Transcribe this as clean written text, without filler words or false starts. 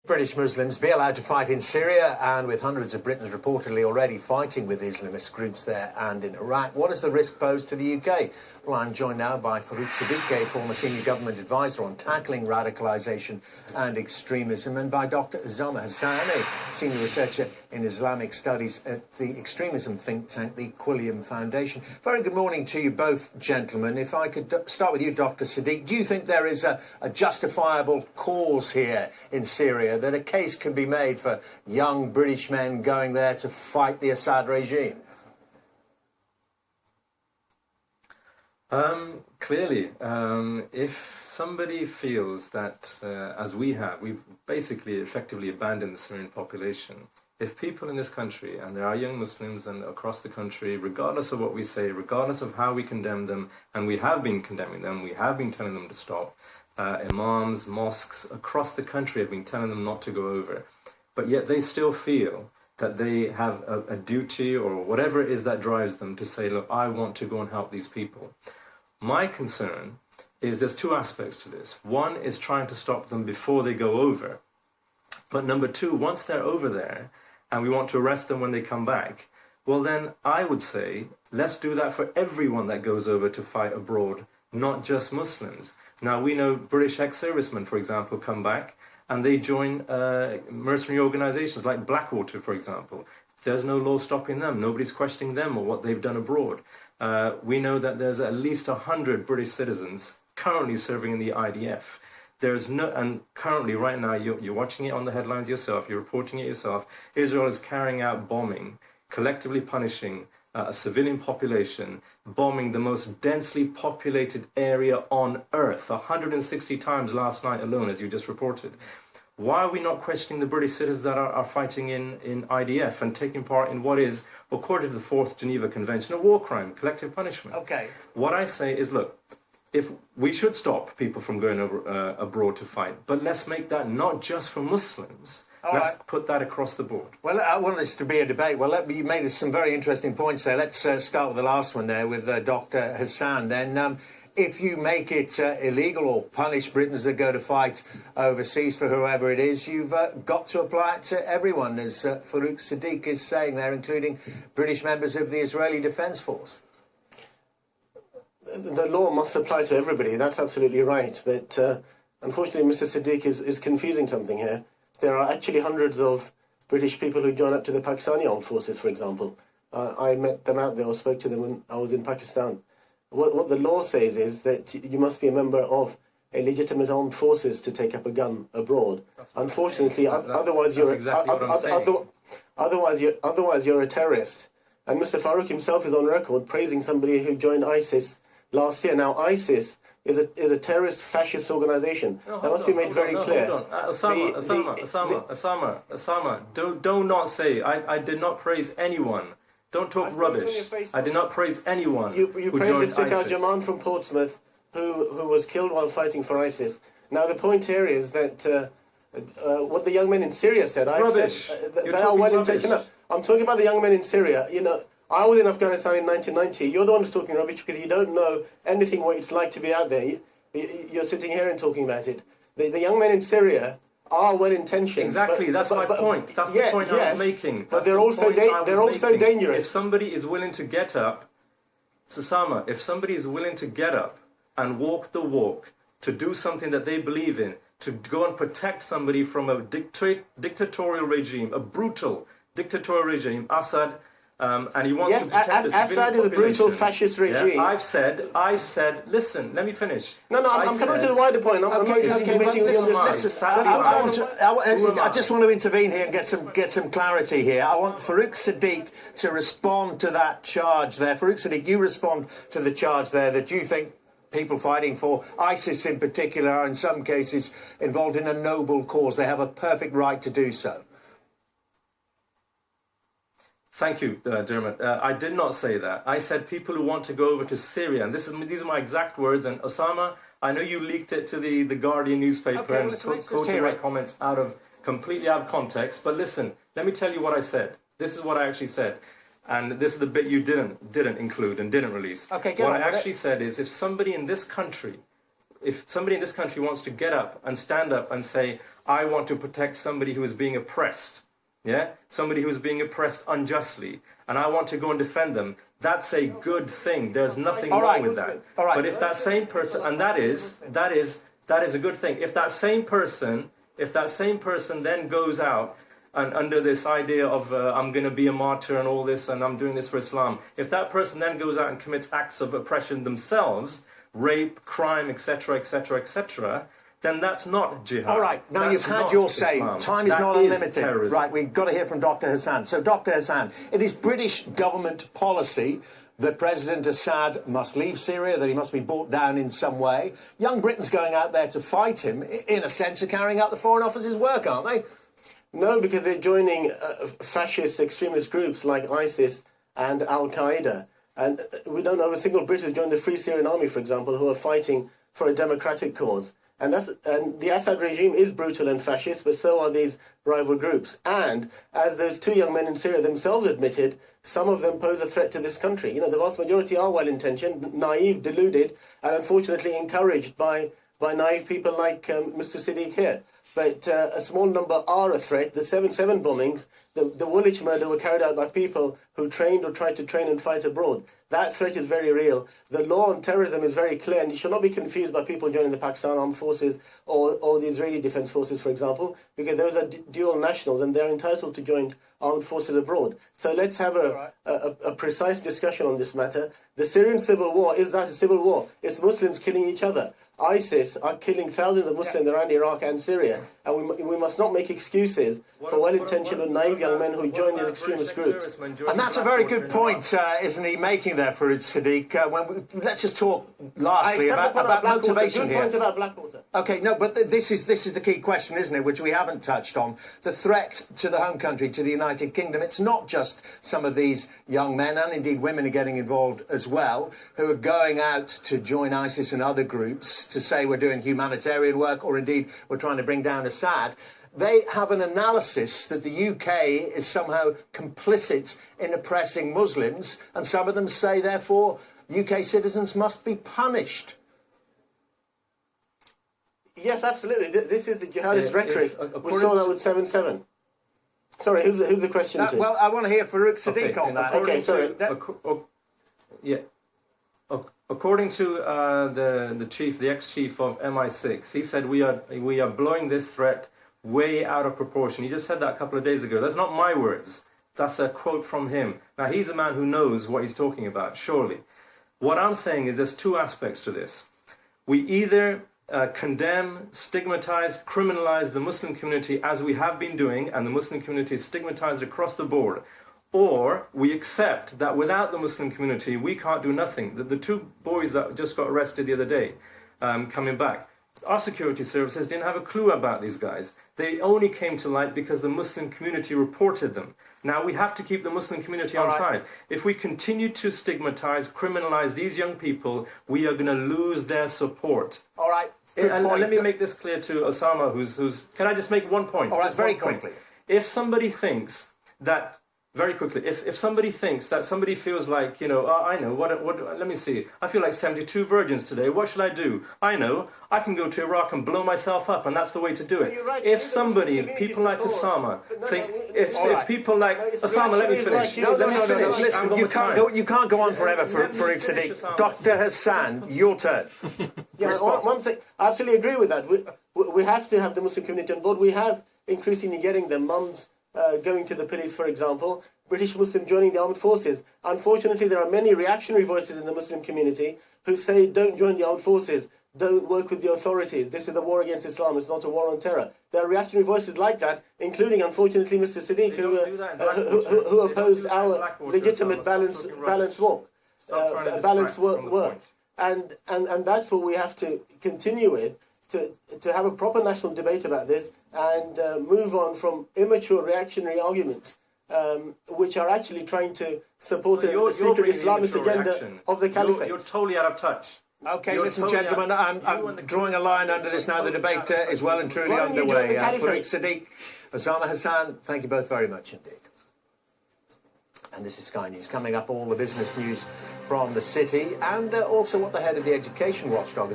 British Muslims be allowed to fight in Syria, and with hundreds of Britons reportedly already fighting with Islamist groups there and in Iraq, what is the risk posed to the UK? Well, I'm joined now by Farooq Siddique, former senior government advisor on tackling radicalisation and extremism, and by Dr. Usama Hassan, a senior researcher in Islamic studies at the extremism think tank, the Quilliam Foundation. Very good morning to you both, gentlemen. If I could start with you, Dr. Siddique, do you think there is a justifiable cause here in Syria, that a case can be made for young British men going there to fight the Assad regime? Clearly, if somebody feels that, as we have, we've basically effectively abandoned the Syrian population, if people in this country, and there are young Muslims and across the country, regardless of what we say, regardless of how we condemn them, and we have been condemning them, we have been telling them to stop, imams, mosques across the country have been telling them not to go over, but yet they still feel that they have a duty or whatever it is that drives them to say, look, I want to go and help these people. My concern is there's two aspects to this. One is trying to stop them before they go over. But number two, once they're over there and we want to arrest them when they come back, well then I would say, let's do that for everyone that goes over to fight abroad, not just Muslims. Now we know British ex-servicemen, for example, come back and they join mercenary organizations like Blackwater, for example. There's no law stopping them. Nobody's questioning them or what they've done abroad. We know that there's at least 100 British citizens currently serving in the IDF. There's no, and currently right now, you're watching it on the headlines yourself, you're reporting it yourself, Israel is carrying out bombing, collectively punishing a civilian population, bombing the most densely populated area on earth, 160 times last night alone, as you just reported. Why are we not questioning the British citizens that are fighting in IDF and taking part in what is, according to the 4th Geneva Convention, a war crime, collective punishment? Okay. What I say is, look, if we should stop people from going over abroad to fight, but let's make that not just for Muslims. Let's put that across the board. Well, I want this to be a debate. Well, you made some very interesting points there. Let's start with the last one there with Dr. Hassan. Then, if you make it illegal or punish Britons that go to fight overseas for whoever it is, you've got to apply it to everyone, as Farooq Siddique is saying there, including British members of the Israeli Defence Force. The law must apply to everybody, that's absolutely right. But unfortunately, Mr. Siddique is confusing something here. There are actually hundreds of British people who join up to the Pakistani armed forces, for example. I met them out there or spoke to them when I was in Pakistan. What the law says is that you must be a member of a legitimate armed forces to take up a gun abroad. Unfortunately, otherwise you're a terrorist. And Mr. Farooq himself is on record praising somebody who joined ISIS last year. Now, ISIS is a terrorist fascist organization. That must be made very clear. Osama, do not say, I did not praise anyone. Don't talk rubbish. I did not praise anyone You who praised joined Iftikhar ISIS. Jaman from Portsmouth, who was killed while fighting for ISIS. Now, the point here is that what the young men in Syria said, I said, they are well intentioned. I'm talking about the young men in Syria. You know, I was in Afghanistan in 1990. You're the one who's talking rubbish because you don't know anything what it's like to be out there. You're sitting here and talking about it. The young men in Syria are well intentioned. Exactly, that's my point. That's the point I was making. But they're also dangerous. If somebody is willing to get up, Susama, if somebody is willing to get up and walk the walk, to do something that they believe in, to go and protect somebody from a dictatorial regime, a brutal dictatorial regime, Assad, and he wants to protect the civilian Assad is a brutal fascist regime. Yeah, I said, listen, let me finish. No, I'm coming to the wider point. I just want to intervene here and get some clarity here. I want Farooq Siddique to respond to that charge there. Farooq Siddique, you respond to the charge there that you think people fighting for ISIS in particular are in some cases involved in a noble cause. They have a perfect right to do so. Thank you, Dermot. I did not say that. I said people who want to go over to Syria, and these are my exact words. And Osama, I know you leaked it to the Guardian newspaper and quoted my comments completely out of context. But listen, let me tell you what I said. This is what I actually said, and this is the bit you didn't include and didn't release. Okay, what I actually said is, if somebody in this country if somebody in this country wants to get up and stand up and say, I want to protect somebody who is being oppressed, yeah, somebody who is being oppressed unjustly, and I want to go and defend them, that's a good thing. There's nothing wrong with that. But if that same person, and that is a good thing. If that same person then goes out and under this idea of I'm going to be a martyr and all this, and I'm doing this for Islam, if that person then goes out and commits acts of oppression themselves, rape, crime, etc., etc., etc., then that's not jihad. All right, now you've had your say. Time is not unlimited. Right, we've got to hear from Dr. Hassan. So, Dr. Hassan, it is British government policy that President Assad must leave Syria, that he must be brought down in some way. Young Britain's going out there to fight him, in a sense, of carrying out the Foreign Office's work, aren't they? No, because they're joining fascist extremist groups like ISIS and Al-Qaeda. And we don't know of a single Brit who's joined the Free Syrian Army, for example, who are fighting for a democratic cause. And the Assad regime is brutal and fascist, but so are these rival groups. And as those two young men in Syria themselves admitted, some of them pose a threat to this country. You know, the vast majority are well-intentioned, naive, deluded, and unfortunately encouraged by naive people like Mr. Siddique here. But a small number are a threat. The 7/7 bombings, the Woolwich murder were carried out by people who trained or tried to train and fight abroad. That threat is very real. The law on terrorism is very clear, and it should not be confused by people joining the Pakistan Armed Forces or the Israeli Defense Forces, for example, because those are dual nationals and they're entitled to join armed forces abroad. So let's have a precise discussion on this matter. The Syrian civil war is not a civil war. It's Muslims killing each other. ISIS are killing thousands of Muslims around Iraq and Syria, and we must not make excuses for well-intentioned and naive young men who join these extremist groups. And that's a very good point, isn't he, making there, Farooq Siddique? Let's just talk lastly about motivation here. Good point about Blackwater. Okay, no, but this is the key question, isn't it, which we haven't touched on. The threat to the home country, to the United Kingdom. It's not just some of these young men, and indeed women are getting involved as well, who are going out to join ISIS and other groups to say we're doing humanitarian work, or indeed we're trying to bring down Assad. They have an analysis that the UK is somehow complicit in oppressing Muslims, and some of them say, therefore, UK citizens must be punished. Yes, absolutely. This is the jihadist rhetoric. We saw that with 7/7. Sorry, who's the question to? Well, I want to hear Farooq Siddique on that. Okay, sorry. According to the ex-chief of MI6, he said we are blowing this threat way out of proportion. He just said that a couple of days ago. That's not my words. That's a quote from him. Now, he's a man who knows what he's talking about, surely. What I'm saying is there's two aspects to this. We either condemn, stigmatize, criminalize the Muslim community as we have been doing, and the Muslim community is stigmatized across the board, or we accept that without the Muslim community we can't do nothing. The two boys that just got arrested the other day, coming back, our security services didn't have a clue about these guys. They only came to light because the Muslim community reported them. Now we have to keep the Muslim community on side. If we continue to stigmatize, criminalize these young people, we are going to lose their support. All right. And let me make this clear to Osama, who's... Can I just make one point? All right, very quickly. If somebody thinks that... Very quickly, if somebody thinks that somebody feels like, you know, I know, let me see, I feel like 72 virgins today, what should I do? I know, I can go to Iraq and blow myself up, and that's the way to do it. Right. If somebody, people like Osama, think, if people like, Osama, let me finish. No, listen, you can't go on forever, Farooq Siddique. Dr. Hassan, your turn. Yeah, one thing, I absolutely agree with that. We have to have the Muslim community on board. We have increasingly getting the mums going to the police, for example, British Muslim joining the armed forces. Unfortunately, there are many reactionary voices in the Muslim community who say, don't join the armed forces, don't work with the authorities, this is a war against Islam, it's not a war on terror. There are reactionary voices like that, including, unfortunately, Mr. Siddique, who opposed our legitimate balanced work. And that's what we have to continue with, to have a proper national debate about this and move on from immature reactionary arguments, which are actually trying to support a secret Islamist agenda of the caliphate. You're totally out of touch. Okay, listen, gentlemen, I'm drawing a line under this now. The debate is well and truly underway. Farooq Siddique, Usama Hassan, thank you both very much indeed. And this is Sky News. Coming up, all the business news from the city and also what the head of the education watchdog